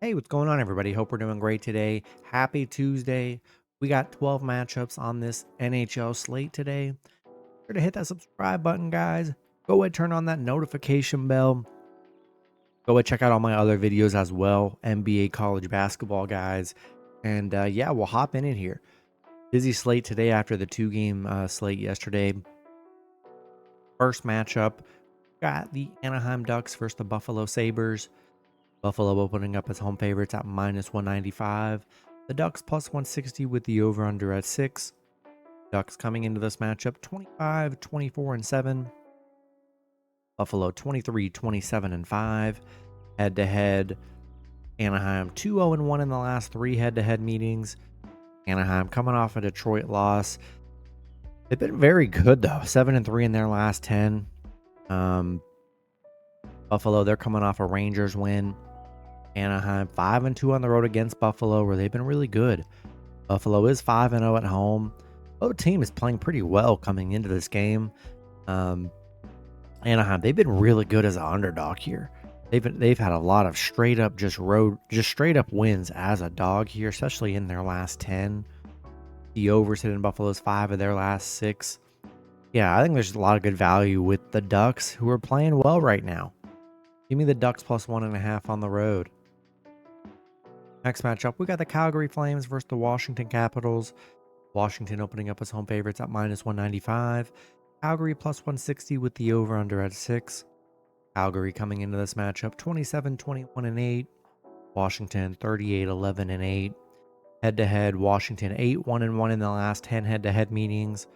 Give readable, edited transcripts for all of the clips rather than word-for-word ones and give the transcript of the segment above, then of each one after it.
Hey, what's going on, everybody? Hope we're doing great today. Happy Tuesday. We got 12 matchups on this NHL slate today. Sure to hit that subscribe button, guys. Go ahead, turn on that notification bell. Go ahead, check out all my other videos as well. NBA college basketball, guys. And yeah, we'll hop in it here. Busy slate today after the two-game slate yesterday. First matchup, got the Anaheim Ducks versus the Buffalo Sabres. Buffalo opening up as home favorites at minus 195. The Ducks plus 160 with the over-under at 6. Ducks coming into this matchup 25, 24, and 7. Buffalo 23, 27, and 5. Head-to-head, Anaheim 2-0 and 1 in the last 3 head-to-head meetings. Anaheim coming off a Detroit loss. They've been very good, though. 7 and 3 in their last 10. Buffalo, they're coming off a Rangers win. Anaheim 5 and 2 on the road against Buffalo, where they've been really good. Buffalo is 5 and 0 at home. Both team is playing pretty well coming into this game. Anaheim, they've been really good as an underdog here. They've had a lot of straight up straight up wins as a dog here, especially in their last 10. The overs hit in Buffalo's 5 of their last 6. Yeah, I think there's a lot of good value with the Ducks, who are playing well right now. Give me the Ducks plus 1.5 on the road. Next matchup, we got the Calgary Flames versus the Washington Capitals. Washington opening up as home favorites at minus 195. Calgary plus 160 with the over-under at 6. Calgary coming into this matchup 27, 21, and 8. Washington 38, 11, and 8. Head-to-head, Washington 8, 1, and 1 in the last 10 head-to-head meetings.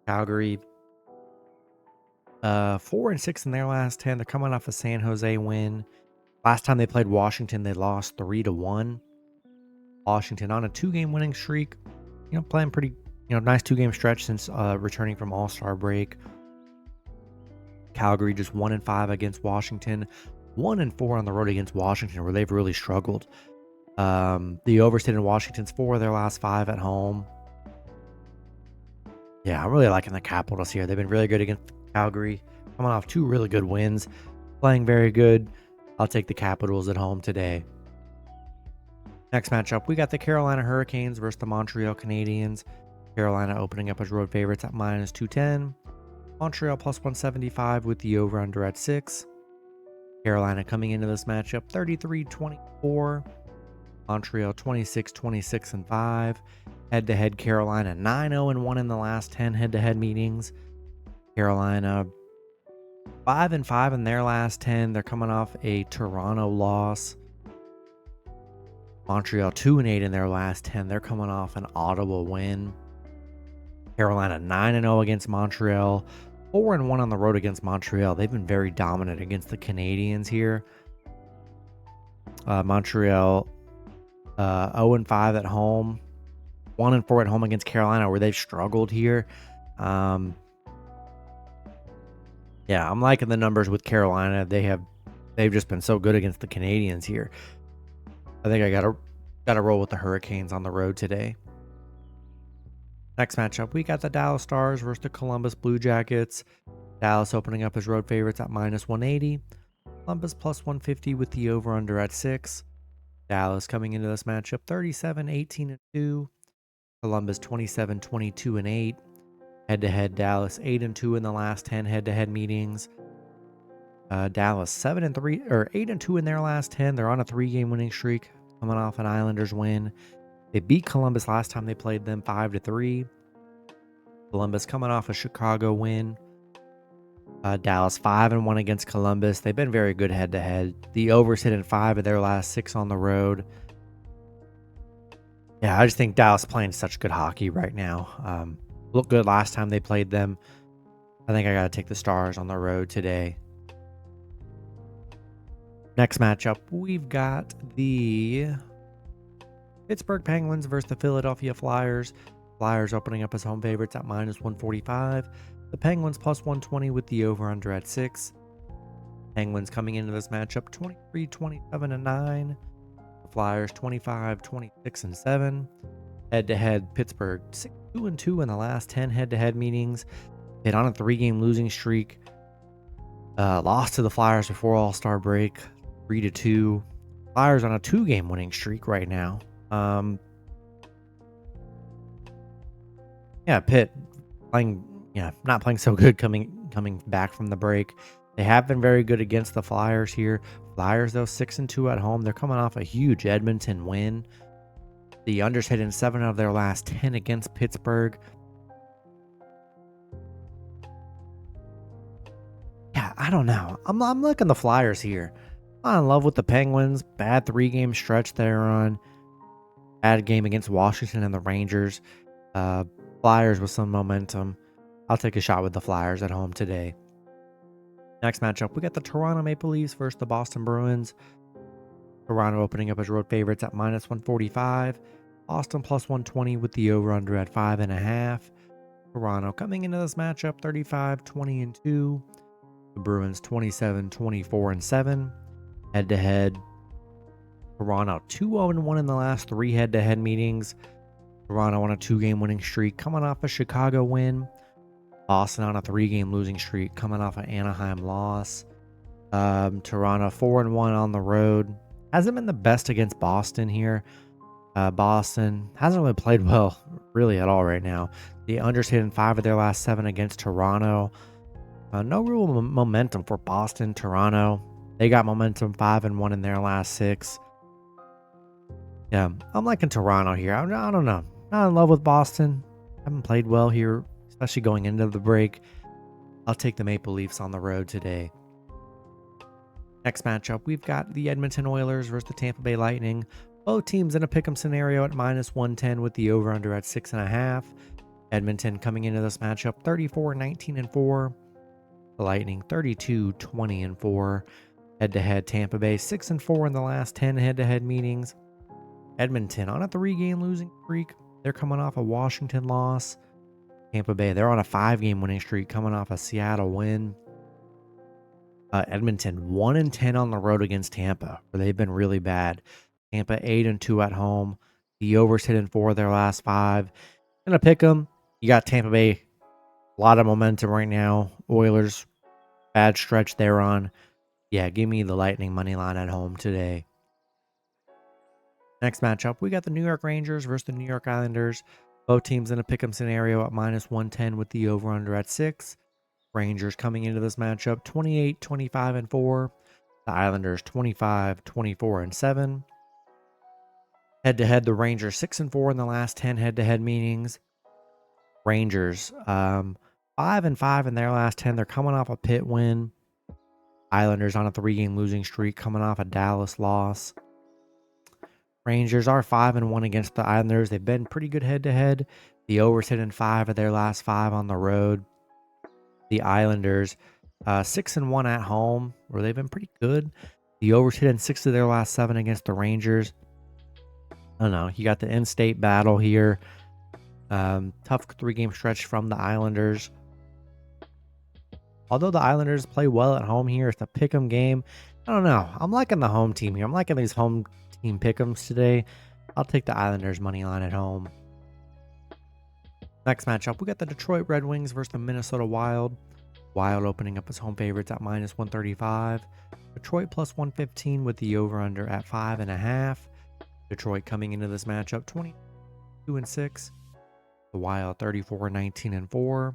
Calgary 4 and 6 in their last 10. They're coming off a San Jose win. Last time they played Washington, they lost 3-1. Washington on a 2-game winning streak. Playing pretty, nice 2-game stretch since returning from All-Star break. Calgary just 1 and 5 against Washington. 1 and 4 on the road against Washington, where they've really struggled. The overs hit in Washington's 4 of their last 5 at home. Yeah, I'm really liking the Capitals here. They've been really good against Calgary. Coming off 2 really good wins. Playing very good. I'll take the Capitals at home today. Next matchup, we got the Carolina Hurricanes versus the Montreal Canadiens. Carolina opening up as road favorites at minus 210. Montreal plus 175 with the over-under at 6. Carolina coming into this matchup 33-24. Montreal 26, 26, and 5. Head-to-head, Carolina 9-0 and 1 in the last 10 head-to-head meetings. Carolina 5 and 5 in their last 10. They're coming off a Toronto loss. Montreal 2 and 8 in their last 10. They're coming off an Ottawa win. Carolina 9 and 0 against Montreal. 4 and 1 on the road against Montreal. They've been very dominant against the Canadiens here. Montreal 0 and 5 at home. 1 and 4 at home against Carolina, where they've struggled here. Yeah, I'm liking the numbers with Carolina. They've just been so good against the Canadiens here. I think I gotta roll with the Hurricanes on the road today. Next matchup, we got the Dallas Stars versus the Columbus Blue Jackets. Dallas opening up as road favorites at minus 180. Columbus plus 150 with the over-under at 6. Dallas coming into this matchup 37, 18, and 2. Columbus 27, 22, and 8. Head-to-head, Dallas 8 and 2 in the last 10 head-to-head meetings. Dallas 7 and 3 or 8 and 2 in their last 10. They're on a 3-game winning streak, coming off an Islanders win. They beat Columbus last time they played them 5-3. Columbus coming off a Chicago win. Dallas 5 and 1 against Columbus. They've been very good head-to-head. The overs hit in 5 of their last 6 on the road. Yeah, I just think Dallas playing such good hockey right now. Looked good last time they played them. I think I got to take the Stars on the road today. Next matchup, we've got the Pittsburgh Penguins versus the Philadelphia Flyers. Flyers opening up as home favorites at minus 145. The Penguins plus 120 with the over-under at 6. Penguins coming into this matchup 23, 27, and 9. The Flyers 25, 26, and 7. Head-to-head, Pittsburgh 2 and 2 in the last 10 head-to-head meetings. Been on a 3-game losing streak. Lost to the Flyers before All-Star break, 3-2. Flyers on a 2-game winning streak right now. Yeah, Pitt playing, not playing so good coming back from the break. They have been very good against the Flyers here. Flyers, though, 6-2 at home. They're coming off a huge Edmonton win. The unders hit in 7 of their last 10 against Pittsburgh. Yeah, I don't know. I'm looking the Flyers here. I'm in love with the Penguins. Bad 3-game stretch they're on. Bad game against Washington and the Rangers. Flyers with some momentum. I'll take a shot with the Flyers at home today. Next matchup, we got the Toronto Maple Leafs versus the Boston Bruins. Toronto opening up as road favorites at -145. Boston +120 with the over-under at 5.5. Toronto coming into this matchup 35-20-2. The Bruins 27-24-7. Head-to-head, Toronto 2-0-1 in the last 3 head-to-head meetings. Toronto on a 2-game winning streak coming off a Chicago win. Boston on a 3-game losing streak coming off an Anaheim loss. Toronto 4-1 on the road. Hasn't been the best against Boston here. Boston hasn't really played well really at all right now. The unders hit in 5 of their last 7 against Toronto. No real momentum for Boston. Toronto, they got momentum 5-1 in their last 6. Yeah, I'm liking Toronto here. I don't know. Not in love with Boston. Haven't played well here, especially going into the break. I'll take the Maple Leafs on the road today. Next matchup, we've got the Edmonton Oilers versus the Tampa Bay Lightning. Both teams in a pick'em scenario at -110 with the over-under at 6.5. Edmonton coming into this matchup 34-19-4. The Lightning 32-20-4. Head-to-head, Tampa Bay 6-4 in the last 10 head-to-head meetings. Edmonton on a 3-game losing streak. They're coming off a Washington loss. Tampa Bay, they're on a 5-game winning streak coming off a Seattle win. Edmonton 1-10 on the road against Tampa, where they've been really bad. Tampa 8-2 at home. The overs hit in 4 of their last 5. Gonna pick them. You got Tampa Bay, a lot of momentum right now. Oilers, bad stretch they're on. Yeah, give me the Lightning money line at home today. Next matchup, we got the New York Rangers versus the New York Islanders. Both teams in a pick'em scenario at -110 with the over-under at 6. Rangers coming into this matchup 28-25-4. The Islanders 25-24-7. Head-to-head, the Rangers 6-4 in the last 10 head-to-head meetings. Rangers 5-5 in their last 10. They're coming off a Pitt win. Islanders on a 3-game losing streak coming off a Dallas loss. Rangers are 5-1 against the Islanders. They've been pretty good head-to-head. The overs hit in 5 of their last 5 on the road. The Islanders 6-1 at home, where they've been pretty good. The overs hit in 6 of their last 7 against the Rangers. I don't know. You got the in-state battle here. Tough 3-game stretch from the Islanders. Although the Islanders play well at home here, it's a pick'em game. I don't know. I'm liking the home team here. I'm liking these home team pick'ems today. I'll take the Islanders money line at home. Next matchup, we got the Detroit Red Wings versus the Minnesota Wild. Wild opening up as home favorites at -135. Detroit +115 with the over-under at 5.5. Detroit coming into this matchup 22-6. The Wild 34-19-4.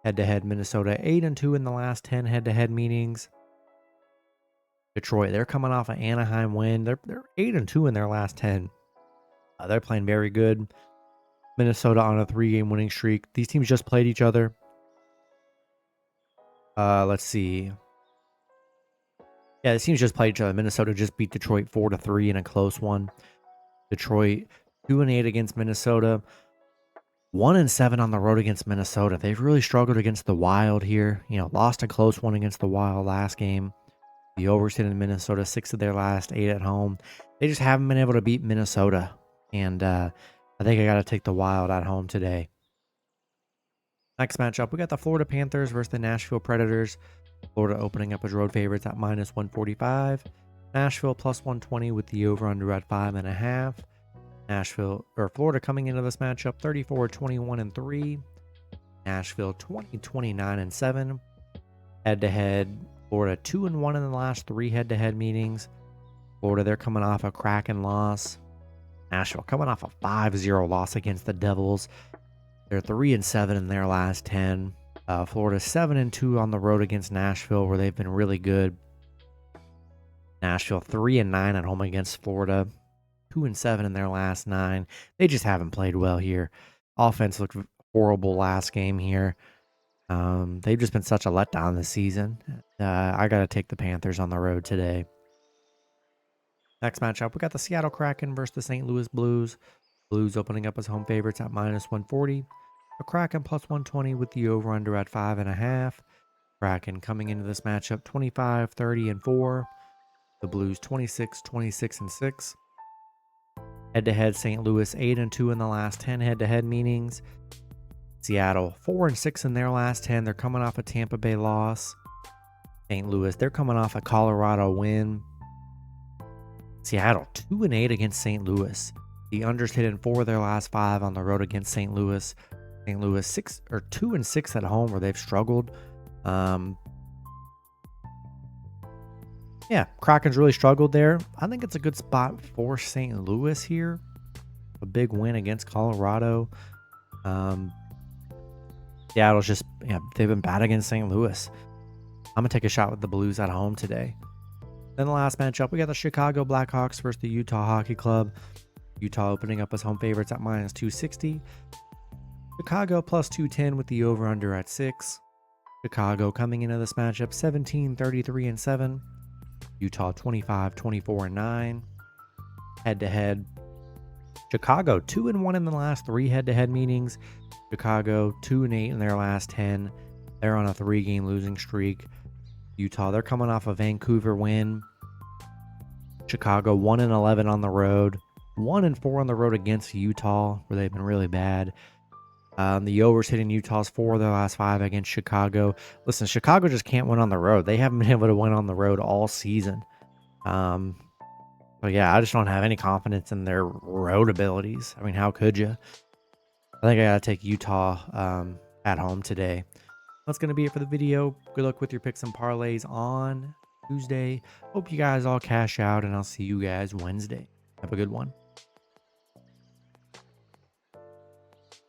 Head-to-head, Minnesota 8-2 in the last 10 head-to-head meetings. Detroit, they're coming off an Anaheim win. They're 8-2 in their last 10. They're playing very good. Minnesota on a 3-game winning streak. These teams just played each other. Let's see. Yeah, the teams just played each other. Minnesota just beat Detroit 4-3 in a close one. Detroit 2-8 against Minnesota. 1-7 on the road against Minnesota. They've really struggled against the Wild here. Lost a close one against the Wild last game. The overs hit in Minnesota 6 of their last 8 at home. They just haven't been able to beat Minnesota. And I think I got to take the Wild at home today. Next matchup, we got the Florida Panthers versus the Nashville Predators. Florida opening up as road favorites at -145. Nashville +120 with the over-under at 5.5. Florida coming into this matchup 34-21-3. Nashville 20-29-7. Head-to-head, Florida 2-1 in the last 3 head-to-head meetings. Florida, they're coming off a Kraken loss. Nashville coming off a 5-0 loss against the Devils. They're 3-7 in their last 10. Florida 7-2 on the road against Nashville, where they've been really good. Nashville 3-9 at home against Florida, 2-7 in their last 9. They just haven't played well here. Offense looked horrible last game here. They've just been such a letdown this season. I got to take the Panthers on the road today. Next matchup, we got the Seattle Kraken versus the St. Louis Blues. Blues opening up as home favorites at -140. The Kraken +120 with the over-under at 5.5. Kraken coming into this matchup 25-30-4. The Blues 26-26-6. Head-to-head, St. Louis 8-2 in the last 10 head-to-head meetings. Seattle 4-6 in their last 10. They're coming off a Tampa Bay loss. St. Louis, they're coming off a Colorado win. Seattle 2-8 against St. Louis. The unders hit in 4 of their last 5 on the road against St. Louis. St. Louis 2-6 at home, where they've struggled. Yeah, Kraken's really struggled there. I think it's a good spot for St. Louis here. A big win against Colorado. Seattle's just, they've been bad against St. Louis. I'm going to take a shot with the Blues at home today. Then the last matchup, we got the Chicago Blackhawks versus the Utah Hockey Club. Utah opening up as home favorites at -260. Chicago +210 with the over-under at 6. Chicago coming into this matchup 17-33-7. Utah 25-24-9. Head-to-head, Chicago 2-1 in the last 3 head-to-head meetings. Chicago 2-8 in their last 10. They're on a 3-game losing streak. Utah, they're coming off a Vancouver win. Chicago 1-11 on the road. 1-4 on the road against Utah, where they've been really bad. The overs hitting Utah's 4 of their last 5 against Chicago. Listen, Chicago just can't win on the road. They haven't been able to win on the road all season. But yeah, I just don't have any confidence in their road abilities. I mean, how could you? I think I got to take Utah at home today. That's going to be it for the video. Good luck with your picks and parlays on Tuesday. Hope you guys all cash out, and I'll see you guys Wednesday. Have a good one.